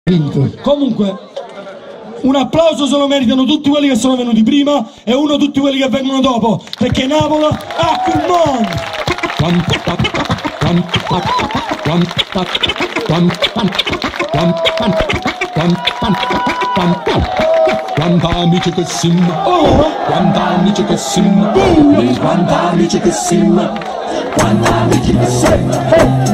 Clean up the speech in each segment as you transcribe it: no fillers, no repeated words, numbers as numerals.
vinto. Comunque, un applauso se lo meritano tutti quelli che sono venuti prima e uno tutti quelli che vengono dopo, perché Napoli ha quel mondo. Quanta amici che sim, quanta amici che sim, quanta amici che sim, quanta amici che sim.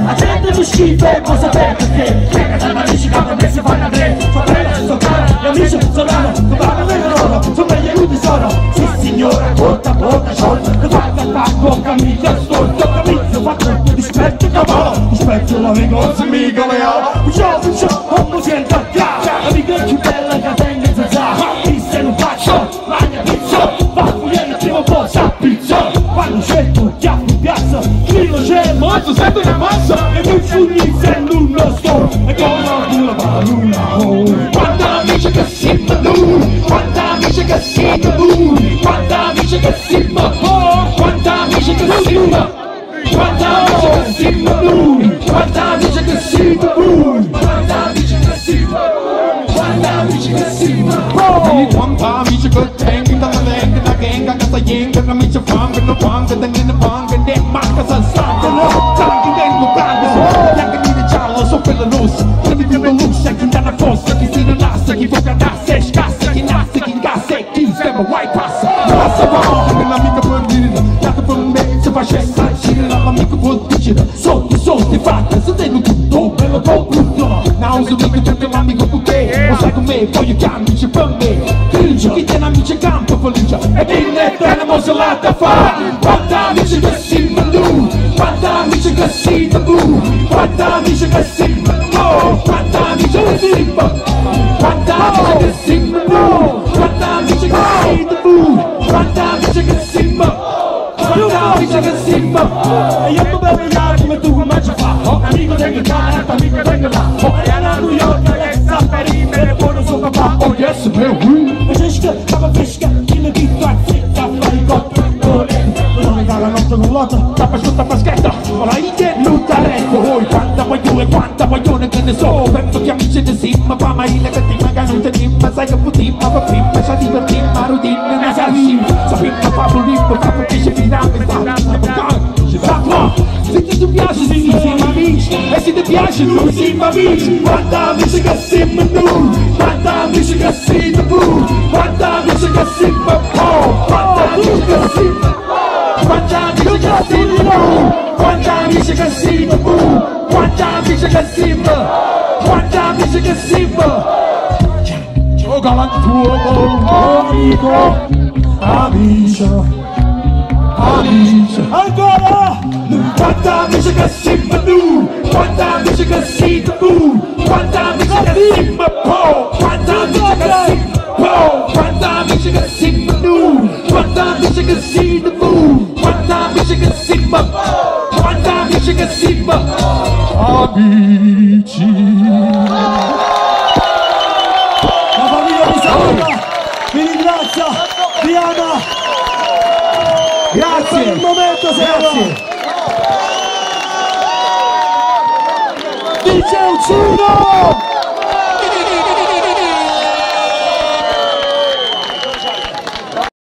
La gente mi scipe, cosa perché? Che da amici che per me si fanno a tre. Fa bella se toccare, gli amici sono come vanno nella loro, sono meglio aiuti sono. Sì signora, porta, sciolta, che fa attacco, camicia, storta, camicia, fa tutto, dispetto, cavallo, dispetto la vengoza, mica leale. Puccio, come si entra a casa, la mica più bella che tenga in zazza. Se non faccio, magna pizza, va a finire prima o poi sa pizza. Quando scelto, chiappo in piazza, qui non c'è mazzo, sento una massa. E tu fugni sendo uno sto, e come una paluna. Quanta amici che si lui, quanta amici che si lui, quanta amici che si quanta amici che si quanta amici che si lui, quanta amici che si lui, quanta amici che si quanta amici che si Quanta amici che tengo da lenga da genga che sta yenga che amici fanga no panga da nina panga de marca sa sa no tanto dentro brando ya che mi giallo so per la rossa che mi più luce che da forza che si non lascia che foca da se scassa che nasce che gasse che sembra white pass passa va che l'amica per dire da per me se fa scessa ci l'amica può dire sotto fatta se te tutto bello tutto now so che tutto l'amico perché o sai come poi chiami per me chi tiene amici campo felice e dinne tenemos la da fa quanta amici che si lui quanta amici che si tu quanta amici che si quanta amici che si quanta amici che si quanta amici che si tu quanta amici che si quanta amici che si e io tu bevi come tu come ci fa amico tengo cara amico tengo là e a New York Alexa per i me buono suo papà oh yes baby Tava fresca, che le dito a zecca, fai cotto, non mi dà la notte con l'otto, tappa sotto paschetta, ora ide, nuda retto, oi, quanta voglio e quanta voglione che ne so, penso che amici di simma, fa mai le cattiva, che non te dimma, sai che putimma, va prima, sa divertimma, routine, ne salim, sapimma, fa bulimma, fa perché ci finame, se ti piace si insieme amici, e se ti piace tu insieme amici, quanta amici che simma tu, quanta amici che si tu, quanta amici che si quanta amici che si quanta amici che si quanta amici che si quanta amici che si quanta amici che si gioca la tua amico amico amici ancora quanta amici che si quanta amici che si quanta amici che si quanta amici che si quanta amici che si quanta amici che si quanta amici che si quanta amici che si amici La famiglia di Saluta vi ringrazia, vi ama. Grazie. Per il momento Grazie. Dice Uccino!